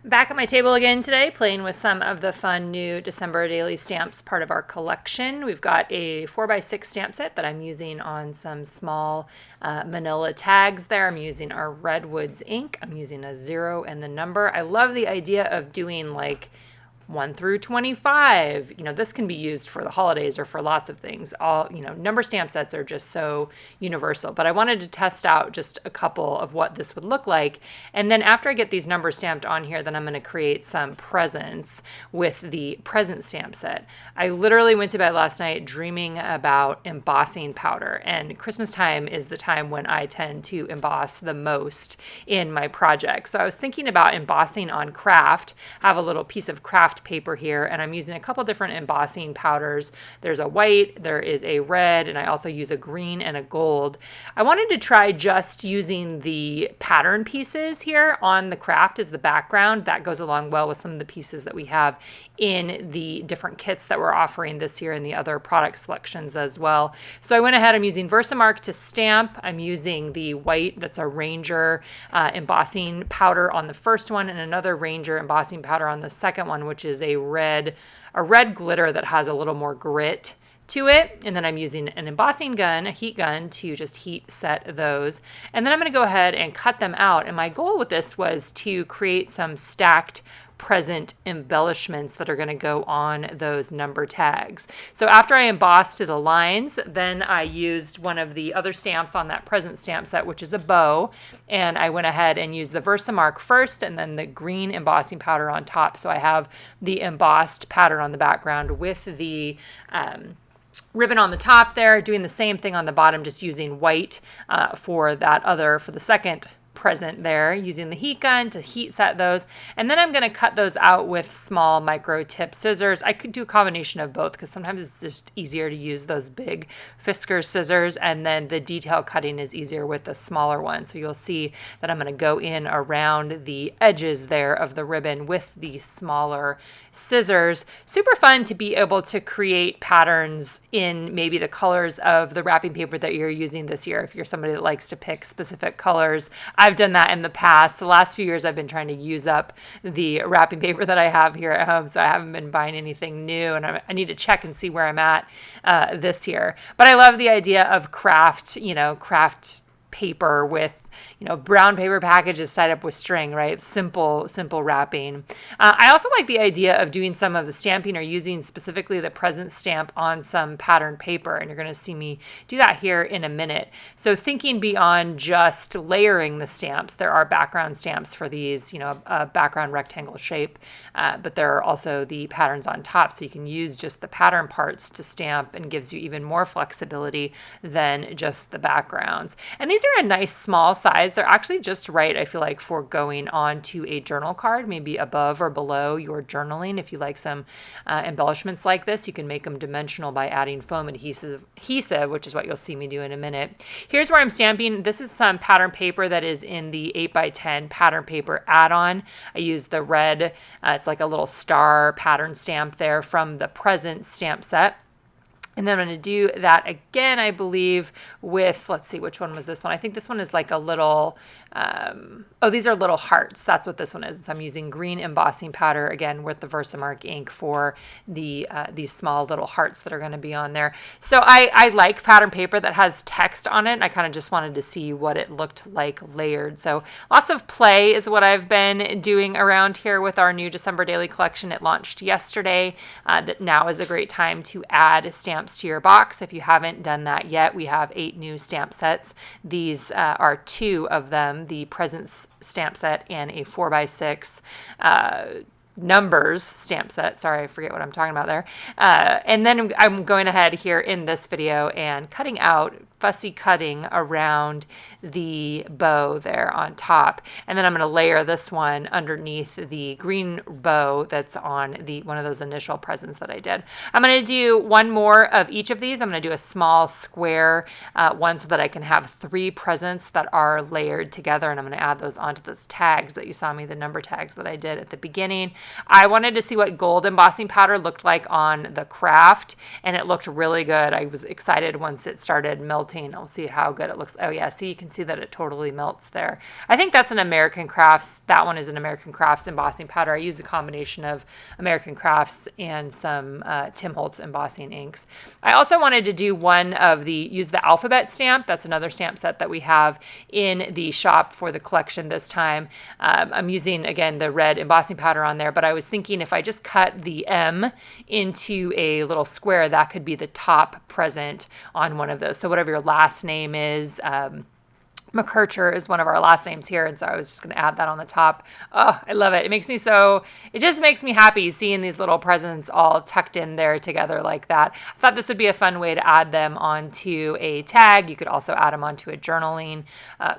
Back at my table again today, playing with some of the fun new December daily stamps, part of our collection. We've got a 4x6 stamp set that I'm using on some small manila tags there. I'm using our Redwoods ink. I'm using a 0 and the number. I love the idea of doing like 1 through 25. This can be used for the holidays or for lots of things. Number stamp sets are just so universal, but I wanted to test out just a couple of what this would look like. And then after I get these numbers stamped on here, then I'm going to create some presents with the present stamp set. I literally went to bed last night dreaming about embossing powder, and Christmas time is the time when I tend to emboss the most in my projects. So I was thinking about embossing on craft. I have a little piece of craft paper here, and I'm using a couple different embossing powders. There's a white, there is a red, and I also use a green and a gold. I wanted to try just using the pattern pieces here on the craft as the background. That goes along well with some of the pieces that we have in the different kits that we're offering this year and the other product selections as well. So I went ahead, I'm using Versamark to stamp. I'm using the white, that's a Ranger embossing powder on the first one, and another Ranger embossing powder on the second one, which is a red glitter that has a little more grit to it. And then I'm using an embossing gun, a heat gun, to just heat set those. And then I'm going to go ahead and cut them out. And my goal with this was to create some stacked present embellishments that are going to go on those number tags. So after I embossed the lines, then I used one of the other stamps on that present stamp set, which is a bow, and I went ahead and used the Versamark first and then the green embossing powder on top. So I have the embossed pattern on the background with the ribbon on the top there, doing the same thing on the bottom, just using white for the second present there, using the heat gun to heat set those. And then I'm going to cut those out with small micro tip scissors. I could do a combination of both because sometimes it's just easier to use those big Fiskars scissors, and then the detail cutting is easier with the smaller one. So you'll see that I'm going to go in around the edges there of the ribbon with the smaller scissors. Super fun to be able to create patterns in maybe the colors of the wrapping paper that you're using this year. If you're somebody that likes to pick specific colors, I've done that in the past. The last few years I've been trying to use up the wrapping paper that I have here at home, so I haven't been buying anything new, and I need to check and see where I'm at this year. But I love the idea of craft paper with brown paper packages tied up with string, right? Simple wrapping. I also like the idea of doing some of the stamping or using specifically the present stamp on some pattern paper, and you're going to see me do that here in a minute. So thinking beyond just layering the stamps, there are background stamps for these, a background rectangle shape, but there are also the patterns on top, so you can use just the pattern parts to stamp, and gives you even more flexibility than just the backgrounds. And these are a nice small size. They're actually just right, I feel like, for going on to a journal card, maybe above or below your journaling. If you like some embellishments like this, you can make them dimensional by adding foam adhesive, which is what you'll see me do in a minute. Here's where I'm stamping. This is some pattern paper that is in the 8x10 pattern paper add-on. I use the red, it's like a little star pattern stamp there from the present stamp set. And then I'm going to do that again, I believe, with, let's see, which one was this one? I think this one is like a little, these are little hearts. That's what this one is. So I'm using green embossing powder, again, with the Versamark ink for these small little hearts that are going to be on there. So I like pattern paper that has text on it. I kind of just wanted to see what it looked like layered. So lots of play is what I've been doing around here with our new December Daily Collection. It launched yesterday. That now is a great time to add stamps to your box. If you haven't done that yet, we have 8 new stamp sets. These are 2 of them, the Presents stamp set and a 4x6 numbers stamp set. Sorry, I forget what I'm talking about there. And then I'm going ahead here in this video and cutting out, fussy cutting around the bow there on top. And then I'm going to layer this one underneath the green bow that's on one of those initial presents that I did. I'm going to do one more of each of these. I'm going to do a small square one so that I can have 3 presents that are layered together, and I'm going to add those onto those tags that you saw me, the number tags that I did at the beginning. I wanted to see what gold embossing powder looked like on the craft, and it looked really good. I was excited once it started melting melting. We'll see how good it looks. Oh yeah, see, you can see that it totally melts there. I think that's an American Crafts. That one is an American Crafts embossing powder. I use a combination of American Crafts and some Tim Holtz embossing inks. I also wanted to do use the alphabet stamp. That's another stamp set that we have in the shop for the collection this time. I'm using, again, the red embossing powder on there, but I was thinking if I just cut the M into a little square, that could be the top present on one of those. So whatever your last name is, McKercher is one of our last names here, and so I was just going to add that on the top. Oh, I love it. It just makes me happy seeing these little presents all tucked in there together like that. I thought this would be a fun way to add them onto a tag. You could also add them onto a journaling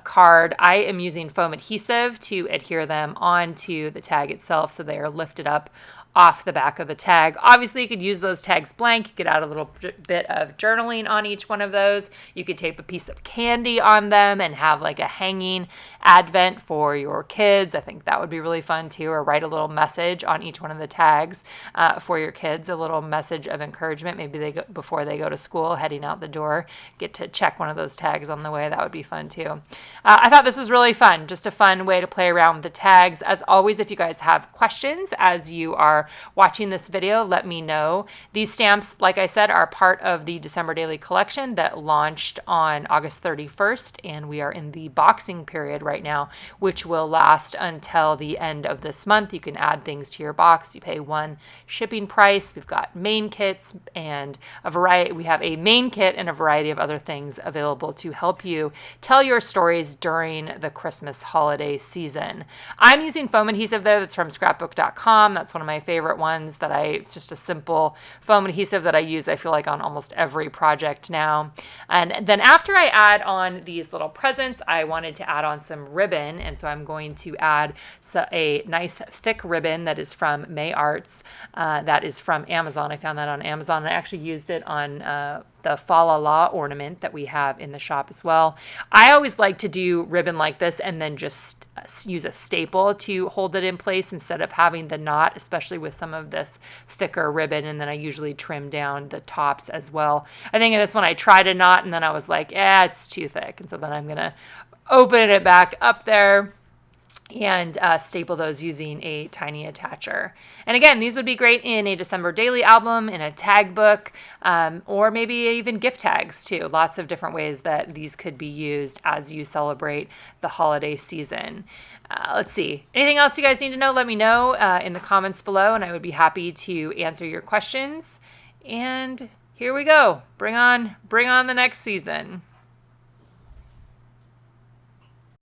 card. I am using foam adhesive to adhere them onto the tag itself so they are lifted up off the back of the tag. Obviously, you could use those tags blank. You could add a little bit of journaling on each one of those. You could tape a piece of candy on them and have like a hanging advent for your kids. I think that would be really fun too, or write a little message on each one of the tags for your kids, a little message of encouragement. Maybe before they go to school, heading out the door, get to check one of those tags on the way. That would be fun too. I thought this was really fun, just a fun way to play around with the tags. As always, if you guys have questions as you are watching this video, let me know. These stamps, like I said, are part of the December Daily collection that launched on August 31st, and we are in the boxing period right now, which will last until the end of this month. You can add things to your box. You pay one shipping price. We've got main kits and a variety. We have a main kit and a variety of other things available to help you tell your stories during the Christmas holiday season. I'm using foam adhesive there. That's from scrapbook.com. That's one of my favorite ones it's just a simple foam adhesive that I use, I feel like, on almost every project now. And then after I add on these little presents, I wanted to add on some ribbon. And so I'm going to add a nice thick ribbon that is from May Arts. That is from Amazon. I found that on Amazon. I actually used it on the Fa La La ornament that we have in the shop as well. I always like to do ribbon like this and then just use a staple to hold it in place instead of having the knot, especially with some of this thicker ribbon. And then I usually trim down the tops as well. I think in this one I tried a knot and then I was like, it's too thick. And so then I'm going to open it back up there and staple those using a tiny attacher. And again, these would be great in a December Daily album, in a tag book, or maybe even gift tags too. Lots of different ways that these could be used as you celebrate the holiday season. Let's see. Anything else you guys need to know? Let me know in the comments below, and I would be happy to answer your questions. And here we go. Bring on the next season.